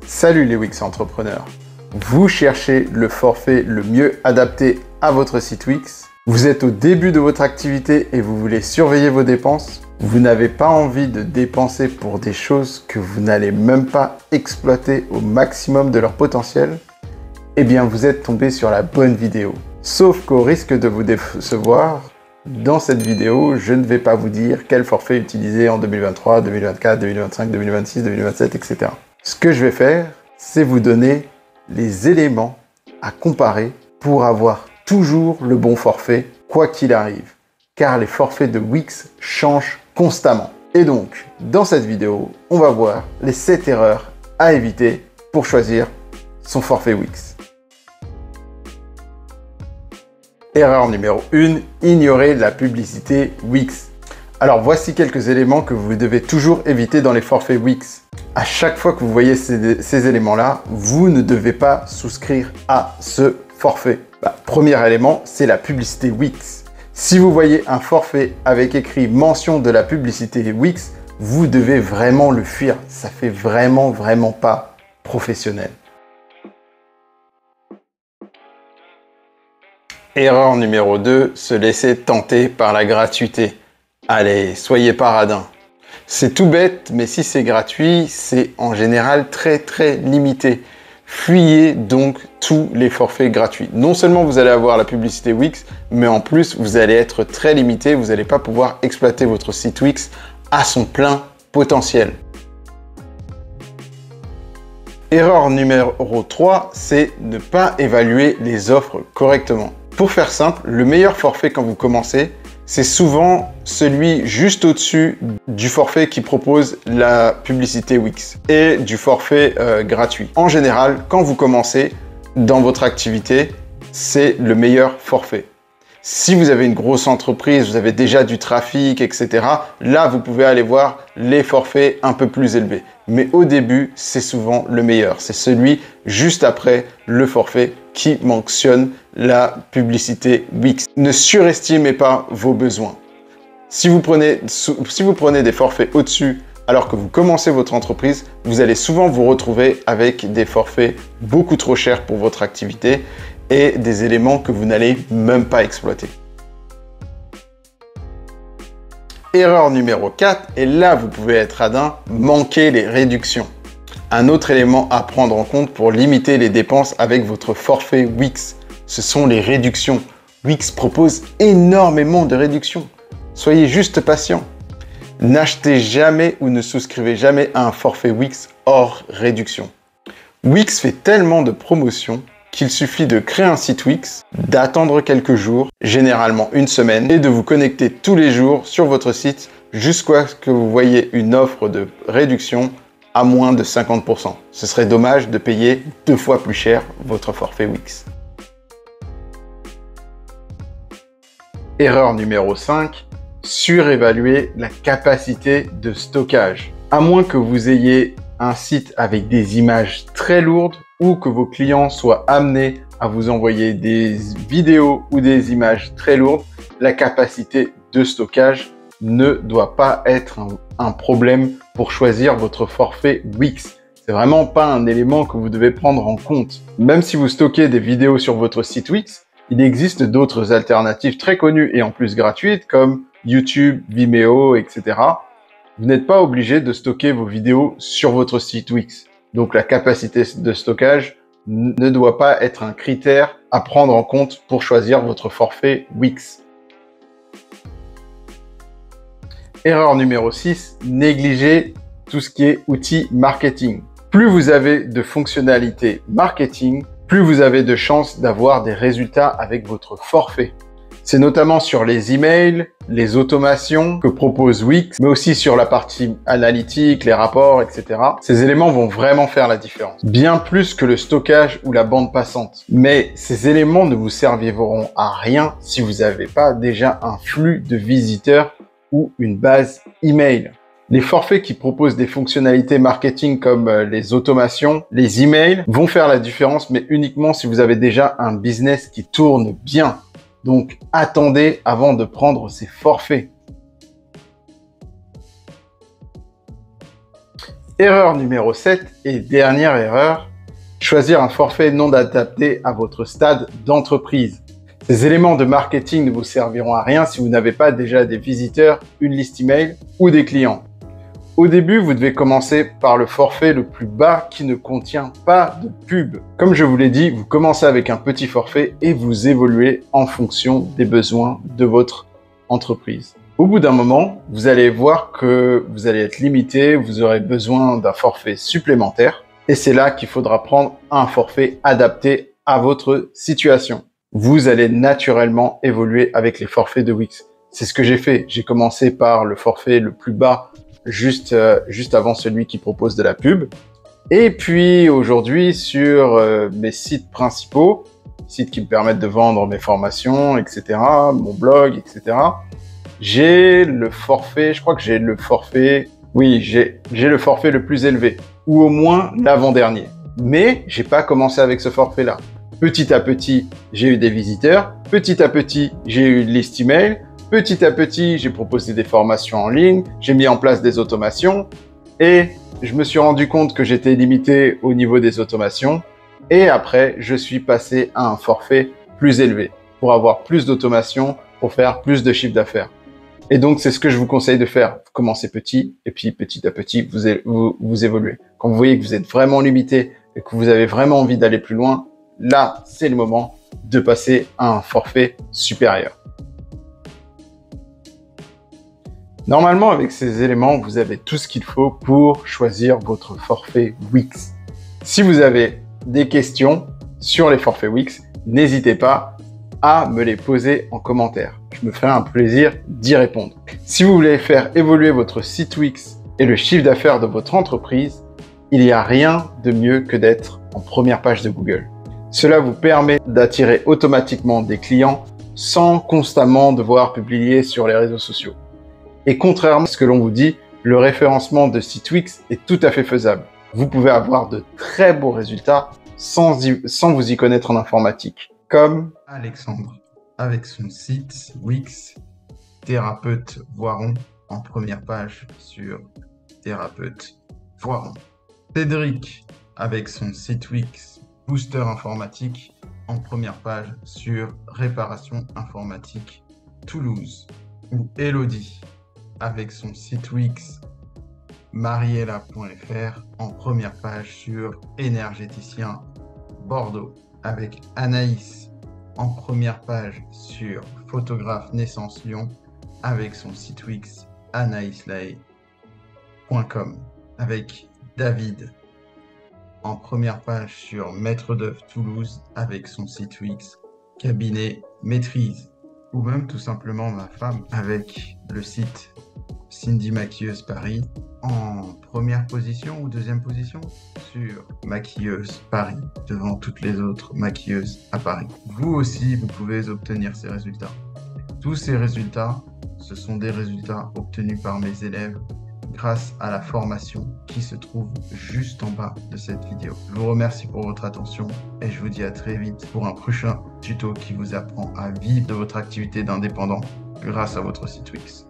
Salut les Wix entrepreneurs. Vous cherchez le forfait le mieux adapté à votre site Wix? Vous êtes au début de votre activité et vous voulez surveiller vos dépenses? Vous n'avez pas envie de dépenser pour des choses que vous n'allez même pas exploiter au maximum de leur potentiel? Eh bien, vous êtes tombé sur la bonne vidéo. Sauf qu'au risque de vous décevoir, dans cette vidéo, je ne vais pas vous dire quel forfait utiliser en 2023, 2024, 2025, 2026, 2027, etc. Ce que je vais faire, c'est vous donner les éléments à comparer pour avoir toujours le bon forfait, quoi qu'il arrive. Car les forfaits de Wix changent constamment. Et donc, dans cette vidéo, on va voir les 7 erreurs à éviter pour choisir son forfait Wix. Erreur numéro 1, ignorer la publicité Wix. Alors voici quelques éléments que vous devez toujours éviter dans les forfaits Wix. À chaque fois que vous voyez ces éléments-là, vous ne devez pas souscrire à ce forfait. Premier élément, c'est la publicité Wix. Si vous voyez un forfait avec écrit mention de la publicité Wix, vous devez vraiment le fuir. Ça fait vraiment pas professionnel. Erreur numéro 2, se laisser tenter par la gratuité. Allez, soyez pas radin. C'est tout bête, mais si c'est gratuit, c'est en général très limité. Fuyez donc tous les forfaits gratuits. Non seulement vous allez avoir la publicité Wix, mais en plus vous allez être très limité, vous n'allez pas pouvoir exploiter votre site Wix à son plein potentiel. Erreur numéro 3, c'est ne pas évaluer les offres correctement. Pour faire simple, le meilleur forfait quand vous commencez, c'est souvent celui juste au-dessus du forfait qui propose la publicité Wix et du forfait gratuit. En général, quand vous commencez dans votre activité, c'est le meilleur forfait. Si vous avez une grosse entreprise, vous avez déjà du trafic, etc., là, vous pouvez aller voir les forfaits un peu plus élevés. Mais au début, c'est souvent le meilleur. C'est celui juste après le forfait qui mentionne la publicité Wix. Ne surestimez pas vos besoins. Si vous prenez des forfaits au-dessus alors que vous commencez votre entreprise, vous allez souvent vous retrouver avec des forfaits beaucoup trop chers pour votre activité et des éléments que vous n'allez même pas exploiter. Erreur numéro 4, et là vous pouvez être radin, manquer les réductions. Un autre élément à prendre en compte pour limiter les dépenses avec votre forfait Wix, ce sont les réductions. Wix propose énormément de réductions. Soyez juste patient. N'achetez jamais ou ne souscrivez jamais à un forfait Wix hors réduction. Wix fait tellement de promotions qu'il suffit de créer un site Wix, d'attendre quelques jours, généralement une semaine, et de vous connecter tous les jours sur votre site jusqu'à ce que vous voyez une offre de réduction à moins de 50%. Ce serait dommage de payer 2 fois plus cher votre forfait Wix. Erreur numéro 5, surévaluer la capacité de stockage. À moins que vous ayez un site avec des images très lourdes ou que vos clients soient amenés à vous envoyer des vidéos ou des images très lourdes, la capacité de stockage ne doit pas être un problème pour choisir votre forfait Wix. C'est vraiment pas un élément que vous devez prendre en compte. Même si vous stockez des vidéos sur votre site Wix, il existe d'autres alternatives très connues et en plus gratuites comme YouTube, Vimeo, etc. Vous n'êtes pas obligé de stocker vos vidéos sur votre site Wix. Donc la capacité de stockage ne doit pas être un critère à prendre en compte pour choisir votre forfait Wix. Erreur numéro 6, négliger tout ce qui est outils marketing. Plus vous avez de fonctionnalités marketing, plus vous avez de chances d'avoir des résultats avec votre forfait. C'est notamment sur les emails, les automations que propose Wix, mais aussi sur la partie analytique, les rapports, etc. Ces éléments vont vraiment faire la différence. Bien plus que le stockage ou la bande passante. Mais ces éléments ne vous serviront à rien si vous n'avez pas déjà un flux de visiteurs ou une base email. Les forfaits qui proposent des fonctionnalités marketing comme les automations, les emails vont faire la différence, mais uniquement si vous avez déjà un business qui tourne bien. Donc, attendez avant de prendre ces forfaits. Erreur numéro 7 et dernière erreur, choisir un forfait non adapté à votre stade d'entreprise. Ces éléments de marketing ne vous serviront à rien si vous n'avez pas déjà des visiteurs, une liste email ou des clients. Au début, vous devez commencer par le forfait le plus bas qui ne contient pas de pub. Comme je vous l'ai dit, vous commencez avec un petit forfait et vous évoluez en fonction des besoins de votre entreprise. Au bout d'un moment, vous allez voir que vous allez être limité, vous aurez besoin d'un forfait supplémentaire et c'est là qu'il faudra prendre un forfait adapté à votre situation. Vous allez naturellement évoluer avec les forfaits de Wix. C'est ce que j'ai fait. J'ai commencé par le forfait le plus bas juste avant celui qui propose de la pub. Et puis aujourd'hui, sur mes sites principaux, sites qui me permettent de vendre mes formations, etc., mon blog, etc., j'ai le forfait, je crois que j'ai le forfait, oui, j'ai le forfait le plus élevé, ou au moins l'avant-dernier. Mais j'ai pas commencé avec ce forfait-là. Petit à petit, j'ai eu des visiteurs. Petit à petit, j'ai eu une liste email. Petit à petit, j'ai proposé des formations en ligne, j'ai mis en place des automations et je me suis rendu compte que j'étais limité au niveau des automations et après, je suis passé à un forfait plus élevé pour avoir plus d'automations, pour faire plus de chiffre d'affaires. Et donc, c'est ce que je vous conseille de faire. Vous commencez petit et puis petit à petit, vous évoluez. Quand vous voyez que vous êtes vraiment limité et que vous avez vraiment envie d'aller plus loin, là, c'est le moment de passer à un forfait supérieur. Normalement, avec ces éléments, vous avez tout ce qu'il faut pour choisir votre forfait Wix. Si vous avez des questions sur les forfaits Wix, n'hésitez pas à me les poser en commentaire. Je me ferai un plaisir d'y répondre. Si vous voulez faire évoluer votre site Wix et le chiffre d'affaires de votre entreprise, il n'y a rien de mieux que d'être en première page de Google. Cela vous permet d'attirer automatiquement des clients sans constamment devoir publier sur les réseaux sociaux. Et contrairement à ce que l'on vous dit, le référencement de site Wix est tout à fait faisable. Vous pouvez avoir de très beaux résultats sans vous y connaître en informatique. Comme Alexandre, avec son site Wix, thérapeute Voiron, en première page sur thérapeute Voiron. Cédric, avec son site Wix, booster informatique, en première page sur réparation informatique Toulouse. Ou Elodie, avec son site Wix mariella.fr en première page sur énergéticien Bordeaux, avec Anaïs en première page sur photographe naissance Lyon avec son site Wix anaïslay.com, avec David en première page sur maître d'œuvre Toulouse avec son site Wix cabinet maîtrise, ou même tout simplement ma femme avec le site Cindy Maquilleuse Paris en première position ou deuxième position sur Maquilleuse Paris devant toutes les autres maquilleuses à Paris. Vous aussi, vous pouvez obtenir ces résultats. Tous ces résultats, ce sont des résultats obtenus par mes élèves grâce à la formation qui se trouve juste en bas de cette vidéo. Je vous remercie pour votre attention et je vous dis à très vite pour un prochain tuto qui vous apprend à vivre de votre activité d'indépendant grâce à votre site Wix.